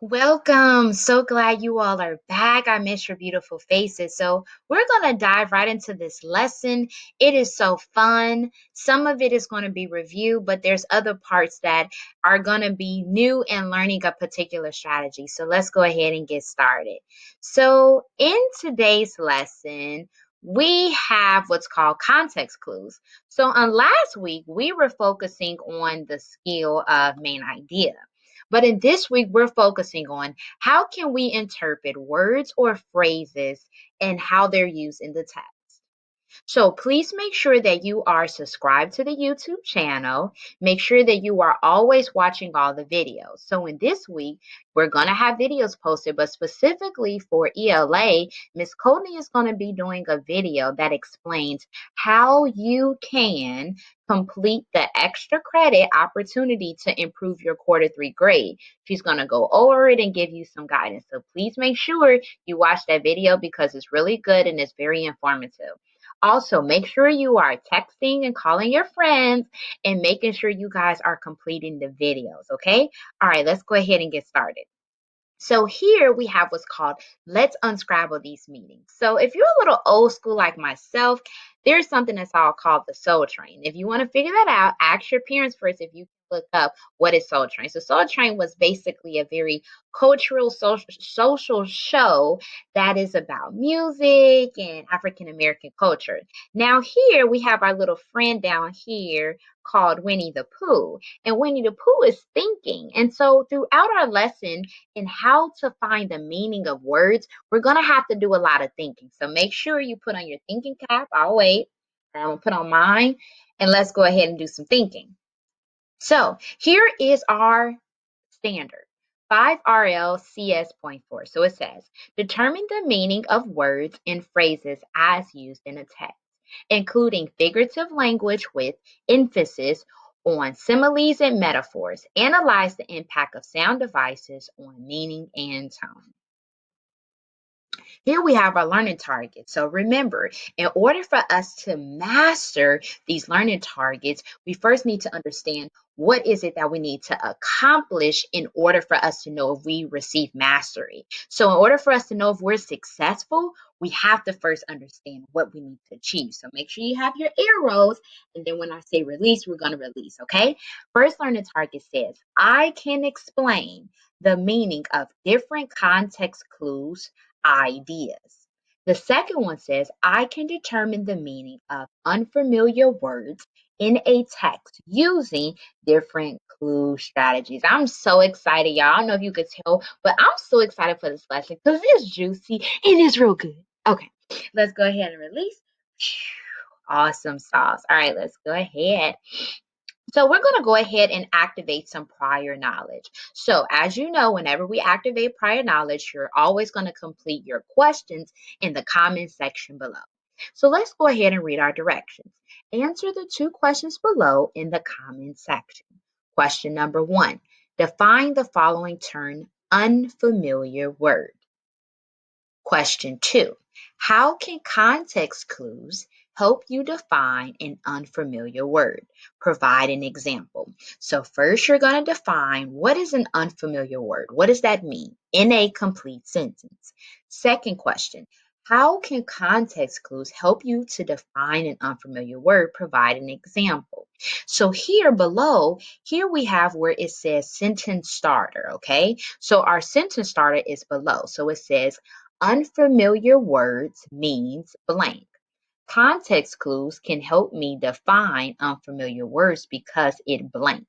Welcome. So glad you all are back. I miss your beautiful faces. So, we're going to dive right into this lesson. It is so fun. Some of it is going to be review, but there's other parts that are going to be new and learning a particular strategy. So, let's go ahead and get started. So, in today's lesson, we have what's called context clues. So, on last week, we were focusing on the skill of main idea. But in this week, we're focusing on how can we interpret words or phrases and how they're used in the text. So please make sure that you are subscribed to the YouTube channel. Make sure that you are always watching all the videos. So in this week, we're going to have videos posted, but specifically for ELA, Miss Courtney is going to be doing a video that explains how you can complete the extra credit opportunity to improve your quarter 3 grade. She's going to go over it and give you some guidance. So please make sure you watch that video because it's really good and it's very informative. Also, make sure you are texting and calling your friends and making sure you guys are completing the videos, okay? All right, let's go ahead and get started. So here we have what's called let's unscramble these meanings. So if you're a little old school like myself, there's something that's all called the Soul Train. If you want to figure that out, ask your parents first if you can look up what is Soul Train. So Soul Train was basically a very cultural social show that is about music and African American culture. Now here we have our little friend down here called Winnie the Pooh. And Winnie the Pooh is thinking. And so throughout our lesson, in how to find the meaning of words, we're going to have to do a lot of thinking. So make sure you put on your thinking cap. I'll wait. I'm going to put on mine and let's go ahead and do some thinking. So here is our standard 5 Point 4. So it says, determine the meaning of words and phrases as used in a text, including figurative language with emphasis on similes and metaphors. Analyze the impact of sound devices on meaning and tone. Here we have our learning targets. So remember, in order for us to master these learning targets, we first need to understand what is it that we need to accomplish in order for us to know if we receive mastery. So in order for us to know if we're successful, we have to first understand what we need to achieve. So make sure you have your arrows, and then when I say release, we're going to release, okay? First learning target says, I can explain the meaning of different context clues ideas. The second one says, I can determine the meaning of unfamiliar words in a text using different clue strategies. I'm so excited, y'all. I don't know if you could tell, but I'm so excited for this lesson because it's juicy and it's real good. Okay, let's go ahead and release. Awesome sauce. All right, let's go ahead. So we're going to go ahead and activate some prior knowledge. So as you know, whenever we activate prior knowledge, you're always going to complete your questions in the comment section below. So let's go ahead and read our directions. Answer the 2 questions below in the comment section. Question number 1, define the following term unfamiliar word. Question 2, how can context clues help you define an unfamiliar word? Provide an example. So first you're going to define what is an unfamiliar word. What does that mean in a complete sentence? Second question, how can context clues help you to define an unfamiliar word? Provide an example. So here below, here we have where it says sentence starter, okay? So our sentence starter is below. So it says, unfamiliar words means blank. Context clues can help me define unfamiliar words because it blank.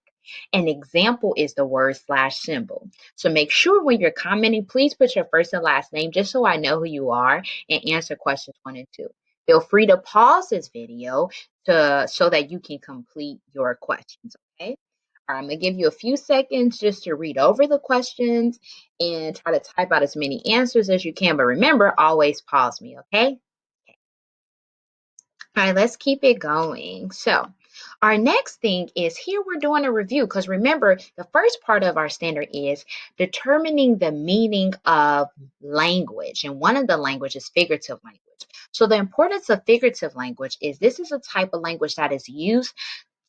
An example is the word /symbol. So make sure when you're commenting, please put your first and last name just so I know who you are and answer questions 1 and 2. Feel free to pause this video so that you can complete your questions, okay? All right, I'm going to give you a few seconds just to read over the questions and try to type out as many answers as you can. But remember, always pause me, okay? All right, let's keep it going. So our next thing is here we're doing a review because remember, the first part of our standard is determining the meaning of language. And one of the languages is figurative language. So the importance of figurative language is this is a type of language that is used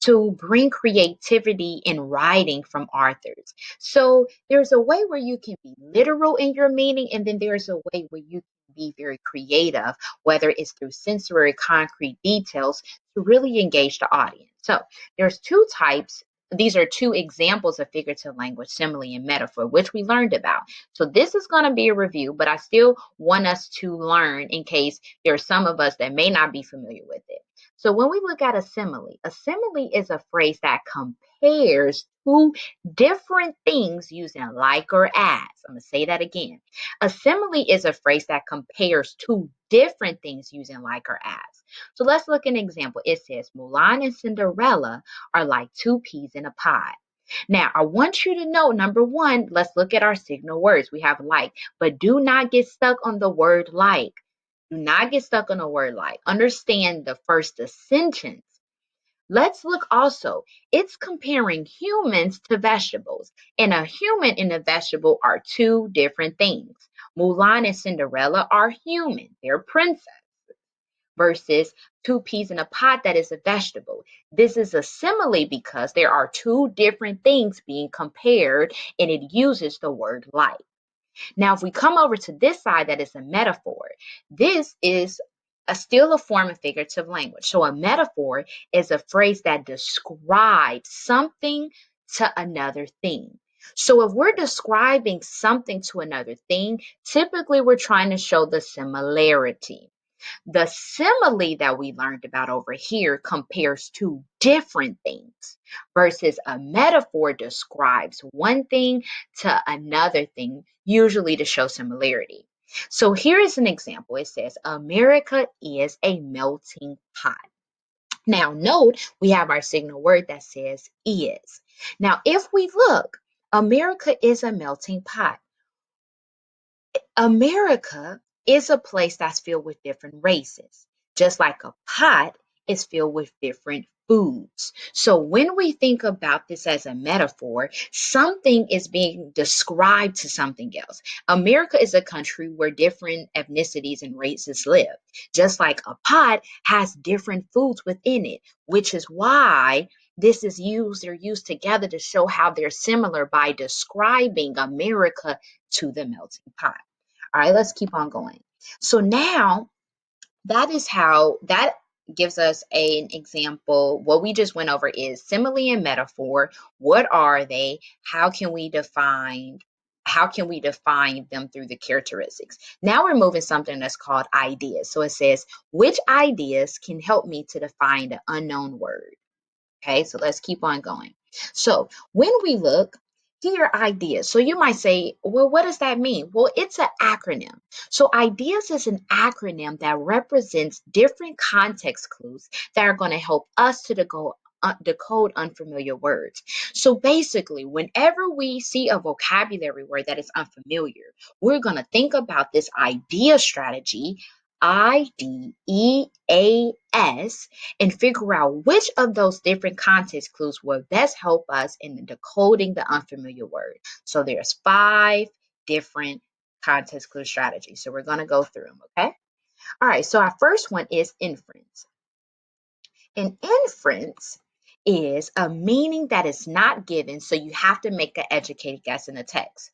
to bring creativity in writing from authors. So there's a way where you can be literal in your meaning, and then there's a way where you can be very creative, whether it's through sensory concrete details to really engage the audience. So there's two types. These are two examples of figurative language, simile and metaphor, which we learned about. So this is going to be a review, but I still want us to learn in case there are some of us that may not be familiar with it. So when we look at a simile is a phrase that compares two different things using like or as. I'm going to say that again. A simile is a phrase that compares two different things using like or as. So let's look at an example. It says Mulan and Cinderella are like two peas in a pod. Now, I want you to know, number one, let's look at our signal words. We have like, but do not get stuck on the word like. Do not get stuck on the word like. Understand the first sentence. Let's look also, it's comparing humans to vegetables, and a human and a vegetable are two different things. Mulan and Cinderella are human, they're princess, versus two peas in a pot that is a vegetable. This is a simile because there are two different things being compared, and it uses the word like. Now, if we come over to this side, that is a metaphor. This is still a form of figurative language. So a metaphor is a phrase that describes something to another thing. So if we're describing something to another thing, typically we're trying to show the similarity. The simile that we learned about over here compares two different things, versus a metaphor describes one thing to another thing, usually to show similarity. So here is an example. It says, America is a melting pot. Now, note we have our signal word that says is. Now, if we look, America is a melting pot. America is a place that's filled with different races, just like a pot is filled with different foods. So when we think about this as a metaphor, something is being described to something else. America is a country where different ethnicities and races live, just like a pot has different foods within it, which is why this is used, they're used together to show how they're similar by describing America to the melting pot. All right, let's keep on going. So now that is how that gives us an example. What we just went over is simile and metaphor. What are they? How can we define them through the characteristics? Now we're moving something that's called ideas. So it says, which ideas can help me to define the unknown word? Okay, so let's keep on going. So when we look, here are ideas. So you might say, well, what does that mean? Well, it's an acronym. So ideas is an acronym that represents different context clues that are going to help us to decode unfamiliar words. So basically, whenever we see a vocabulary word that is unfamiliar, we're going to think about this idea strategy, IDEAS, and figure out which of those different context clues will best help us in decoding the unfamiliar word. So there's 5 different context clue strategies. So we're going to go through them, okay? All right, so our first one is inference. An inference is a meaning that is not given, so you have to make an educated guess in the text.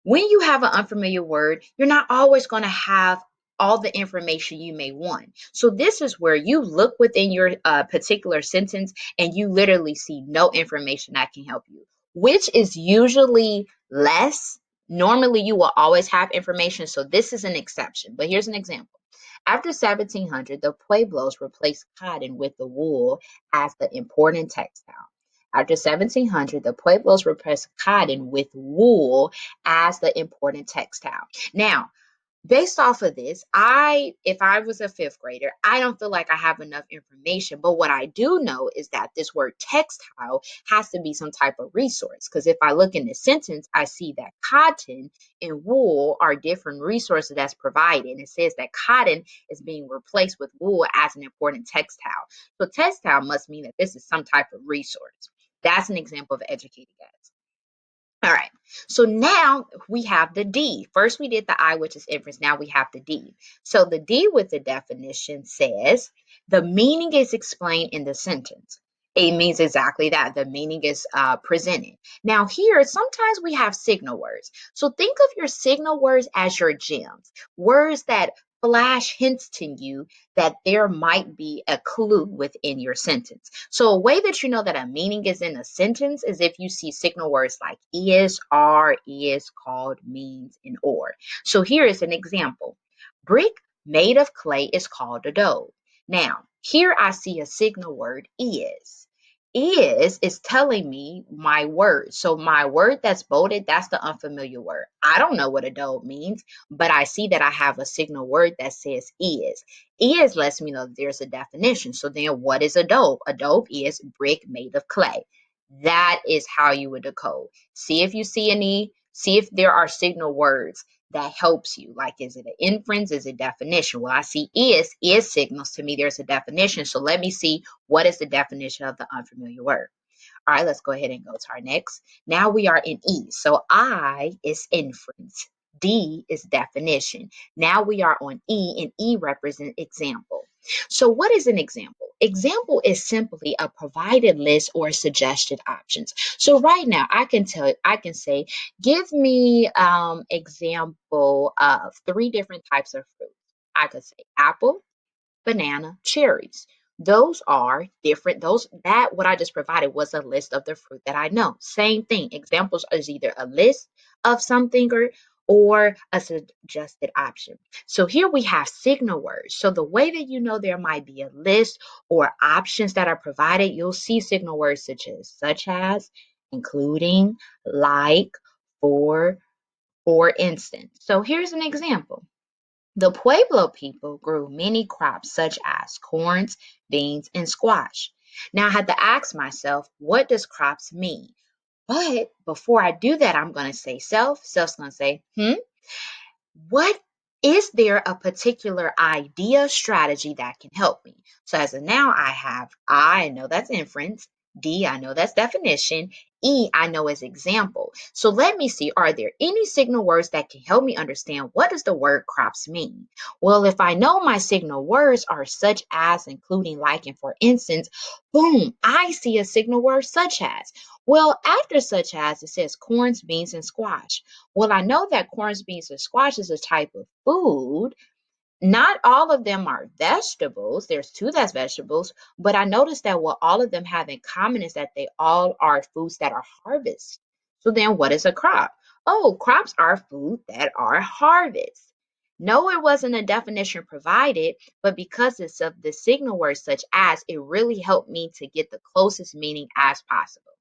When you have an unfamiliar word, you're not always going to have all the information you may want. So this is where you look within your particular sentence and you literally see no information that can help you, which is usually less. Normally, you will always have information. So this is an exception. But here's an example. After 1700, the Pueblos replaced cotton with the wool as the important textile. After 1700, the Pueblos replaced cotton with wool as the important textile. Now, based off of this, if I was a 5th grader, I don't feel like I have enough information. But what I do know is that this word textile has to be some type of resource. Because if I look in the sentence, I see that cotton and wool are different resources that's provided. It says that cotton is being replaced with wool as an important textile. So textile must mean that this is some type of resource. That's an example of educated guess. All right, so now we have the D. First we did the I, which is inference. Now we have the D. So the D with the definition says, the meaning is explained in the sentence. It means exactly that. The meaning is presented. Now, here, sometimes we have signal words. So think of your signal words as your gems, words that flash hints to you that there might be a clue within your sentence. So, a way that you know that a meaning is in a sentence is if you see signal words like is, are, is, called, means, and or. So, here is an example: brick made of clay is called adobe. Now, here I see a signal word is. Is telling me my word. So my word that's bolded, that's the unfamiliar word. I don't know what adobe means, but I see that I have a signal word that says is. Is lets me know that there's a definition. So then what is adobe? Adobe is brick made of clay. That is how you would decode. See if you see any, see if there are signal words that helps you. Like, is it an inference? Is it definition? Well, I see is signals to me there's a definition. So let me see what is the definition of the unfamiliar word. All right, let's go ahead and go to our next. Now we are in E. So I is inference. D is definition. Now we are on E, and E represents example. So what is an example? Example is simply a provided list or suggested options. So right now I can say, give me example of three different types of fruit. I could say apple, banana, cherries. Those are different. Those that what I just provided was a list of the fruit that I know. Same thing. Examples is either a list of something or a suggested option. So here we have signal words. So the way that you know there might be a list or options that are provided, you'll see signal words such as, including, like, for instance. So here's an example. The Pueblo people grew many crops such as corns, beans, and squash. Now I had to ask myself, what does crops mean? But before I do that, I'm going to say self. Self's going to say, what is there a particular idea strategy that can help me? So as of now, I know that's inference. D, I know that's definition. E, I know is example. So let me see, are there any signal words that can help me understand what does the word crops mean? Well, if I know my signal words are such as, including, like, and for instance, boom, I see a signal word such as. Well, after such as, it says corns, beans, and squash. Well, I know that corns, beans, and squash is a type of food. Not all of them are vegetables. There's two that's vegetables, but I noticed that what all of them have in common is that they all are foods that are harvested. So then what is a crop? Oh, crops are food that are harvested. No, it wasn't a definition provided, but because it's of the signal word such as, it really helped me to get the closest meaning as possible.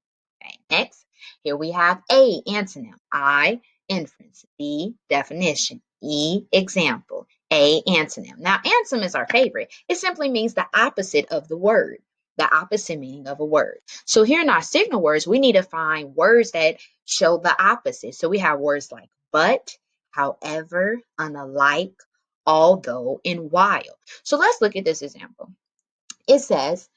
Okay, next, here we have A, antonym, I, inference, B, definition, E, example, A, antonym. Now, antonym is our favorite. It simply means the opposite of the word, the opposite meaning of a word. So here in our signal words, we need to find words that show the opposite. So we have words like but, however, unlike, although, and while. So let's look at this example. It says,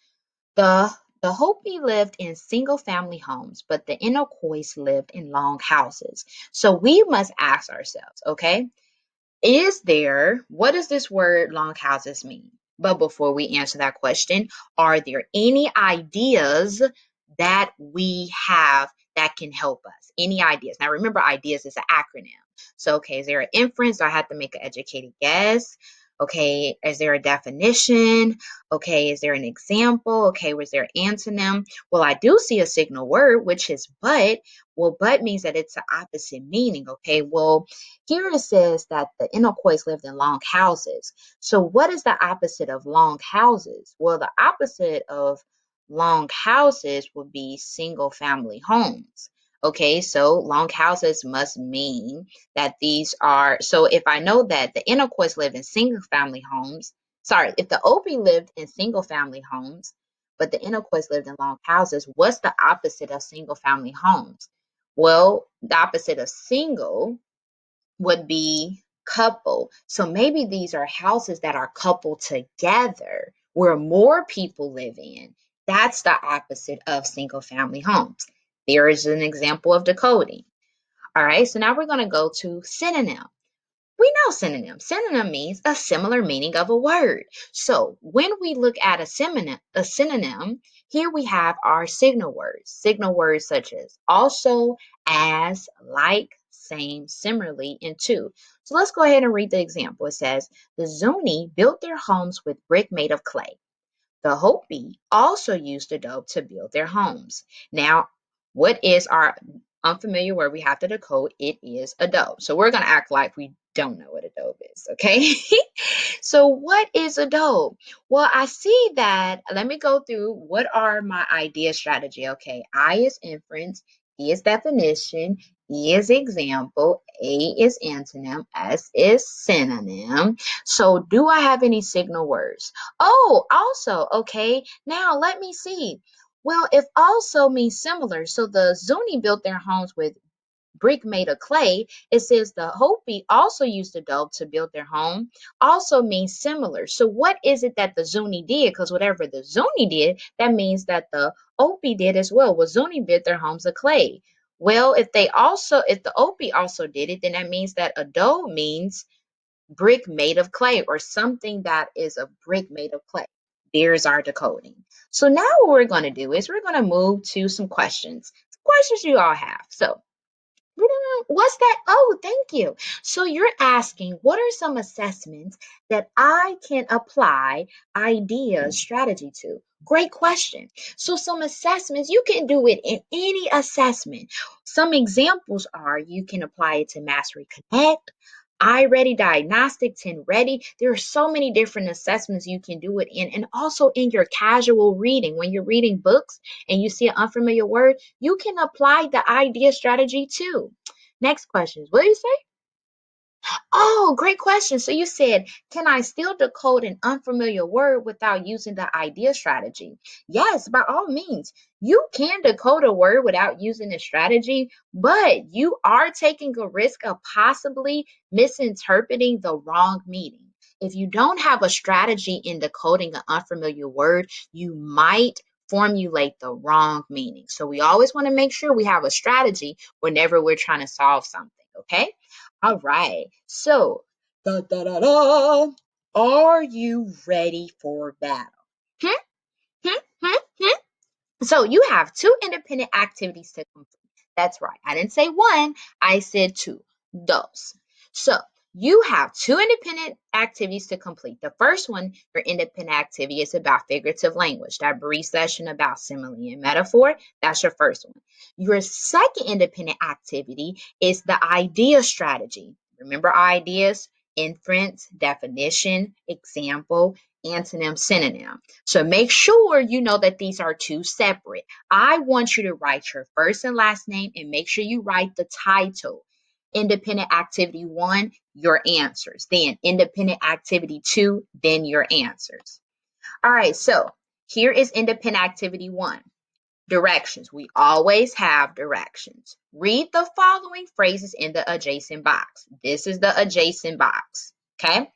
the the Hopi lived in single-family homes, but the Iroquois lived in long houses. So we must ask ourselves, okay, what does this word longhouses mean? But before we answer that question, are there any ideas that we have that can help us? Any ideas? Now remember, ideas is an acronym. So, okay, is there an inference? Do I have to make an educated guess? Okay, is there a definition? Okay, is there an example? Okay, was there an antonym? Well, I do see a signal word, which is but. Well, but means that it's the opposite meaning. Okay, well, here it says that the Iroquois lived in long houses. So, what is the opposite of long houses? Well, the opposite of long houses would be single family homes. Okay, so long houses must mean that these are. So, if I know that the Iroquois lived in single family homes, sorry, if the Obi lived in single family homes, but the Iroquois lived in long houses, what's the opposite of single family homes? Well, the opposite of single would be couple. So maybe these are houses that are coupled together where more people live in. That's the opposite of single family homes. There is an example of decoding. All right, so now we're going to go to synonym. We know synonym. Synonym means a similar meaning of a word. So when we look at a synonym, here we have our signal words. Signal words such as also, as, like, same, similarly, and to. So let's go ahead and read the example. It says, the Zuni built their homes with brick made of clay. The Hopi also used adobe to build their homes. Now, what is our unfamiliar word we have to decode? It is adobe. So we're going to act like we don't know what adobe is, okay? So what is adobe? Well, I see that. Let me go through what are my idea strategy. Okay, I is inference, E is definition, E is example, A is antonym, S is synonym. So do I have any signal words? Oh, also, okay. Now let me see. Well, if also means similar, so the Zuni built their homes with brick made of clay. It says the Hopi also used adobe to build their home, also means similar. So what is it that the Zuni did? Because whatever the Zuni did, that means that the Hopi did as well. Well, Zuni built their homes of clay. Well, if the Hopi also did it, then that means that adobe means brick made of clay or something that is a brick made of clay. There's our decoding. So now what we're going to do is we're going to move to some questions. Questions you all have. So what's that? Oh, thank you. So you're asking, what are some assessments that I can apply ideas, strategy to? Great question. So some assessments, you can do it in any assessment. Some examples are you can apply it to Mastery Connect, iReady Diagnostic, 10 Ready. There are so many different assessments you can do it in, and also in your casual reading. When you're reading books and you see an unfamiliar word, you can apply the idea strategy too. Next question. What do you say? Oh, great question. So you said, can I still decode an unfamiliar word without using the idea strategy? Yes, by all means. You can decode a word without using a strategy, but you are taking a risk of possibly misinterpreting the wrong meaning. If you don't have a strategy in decoding an unfamiliar word, you might formulate the wrong meaning. So we always want to make sure we have a strategy whenever we're trying to solve something, okay? All right. So, da, da, da, da. Are you ready for battle? Hmm? Hmm? Hmm? Hmm? So you have two independent activities to complete. That's right. I didn't say one, I said two. Those. So you have two independent activities to complete. The first one, your independent activity, is about figurative language. That brief session about simile and metaphor, that's your first one. Your second independent activity is the idea strategy. Remember ideas, inference, definition, example, antonym, synonym. So make sure you know that these are two separate. I want you to write your first and last name and make sure you write the title. Independent activity 1, your answers. Then independent activity 2, then your answers. All right, so here is independent activity 1. Directions. We always have directions. Read the following phrases in the adjacent box. This is the adjacent box. Okay.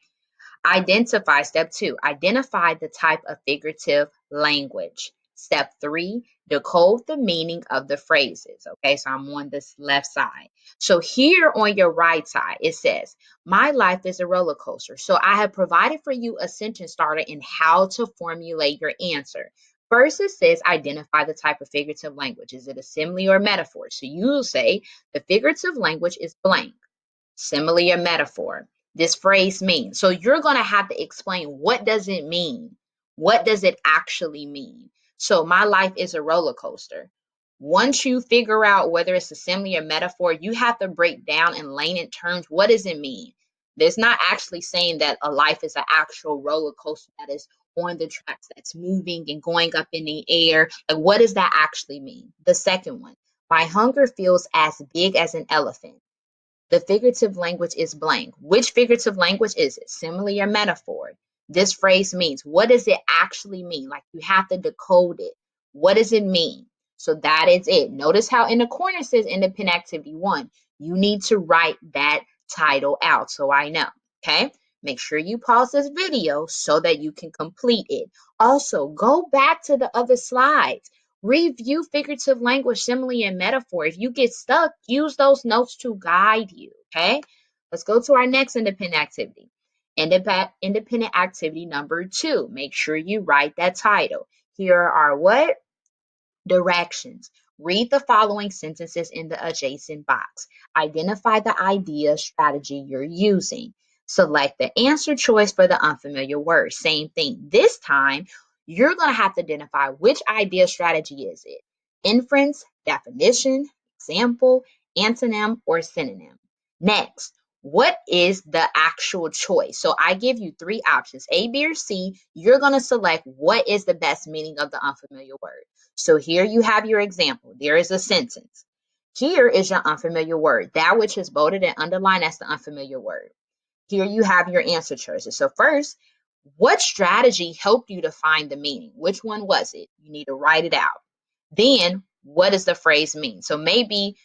Identify, step 2, identify the type of figurative language. Step 3, decode the meaning of the phrases. Okay, so I'm on this left side. So here on your right side, it says, my life is a roller coaster. So I have provided for you a sentence starter in how to formulate your answer. First, it says identify the type of figurative language. Is it a simile or metaphor? So you'll say the figurative language is blank. Simile or metaphor, this phrase means. So you're going to have to explain, what does it mean? What does it actually mean? So my life is a roller coaster. Once you figure out whether it's a simile or metaphor, you have to break down in layman terms, what does it mean? There's not actually saying that a life is an actual roller coaster that is on the tracks, that's moving and going up in the air. Like, what does that actually mean? The second one, my hunger feels as big as an elephant. The figurative language is blank. Which figurative language is it? Simile or metaphor? This phrase means. What does it actually mean? Like, you have to decode it. What does it mean? So that is it. Notice how in the corner it says independent activity 1. You need to write that title out so I know. Okay? Make sure you pause this video so that you can complete it. Also, go back to the other slides. Review figurative language, simile, and metaphor. If you get stuck, use those notes to guide you, okay? Let's go to our next independent activity. Independent activity number 2. Make sure you write that title. Here are what? Directions. Read the following sentences in the adjacent box. Identify the idea strategy you're using. Select the answer choice for the unfamiliar word. Same thing. This time, you're going to have to identify which idea strategy is it. Inference, definition, example, antonym, or synonym. Next, what is the actual choice? So I give you 3 options, A, B, or C. You're going to select what is the best meaning of the unfamiliar word. So here you have your example. There is a sentence. Here is your unfamiliar word. That which is bolded and underlined, that's the unfamiliar word. Here you have your answer choices. So first, what strategy helped you to find the meaning? Which one was it? You need to write it out. Then, what does the phrase mean? So maybe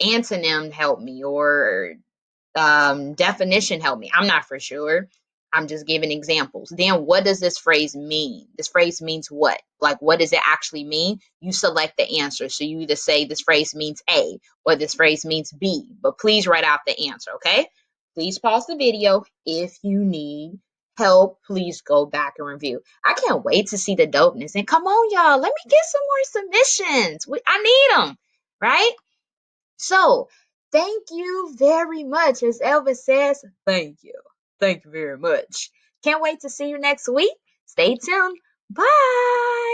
antonym helped me, or definition help me. I'm not for sure. I'm just giving examples. Then what does this phrase mean? This phrase means what? Like, what does it actually mean? You select the answer. So you either say this phrase means A or this phrase means B, but please write out the answer, okay? Please pause the video. If you need help, please go back and review. I can't wait to see the dopeness. And come on, y'all, let me get some more submissions. I need them, right? So, thank you very much. As Elvis says, thank you. Thank you very much. Can't wait to see you next week. Stay tuned. Bye.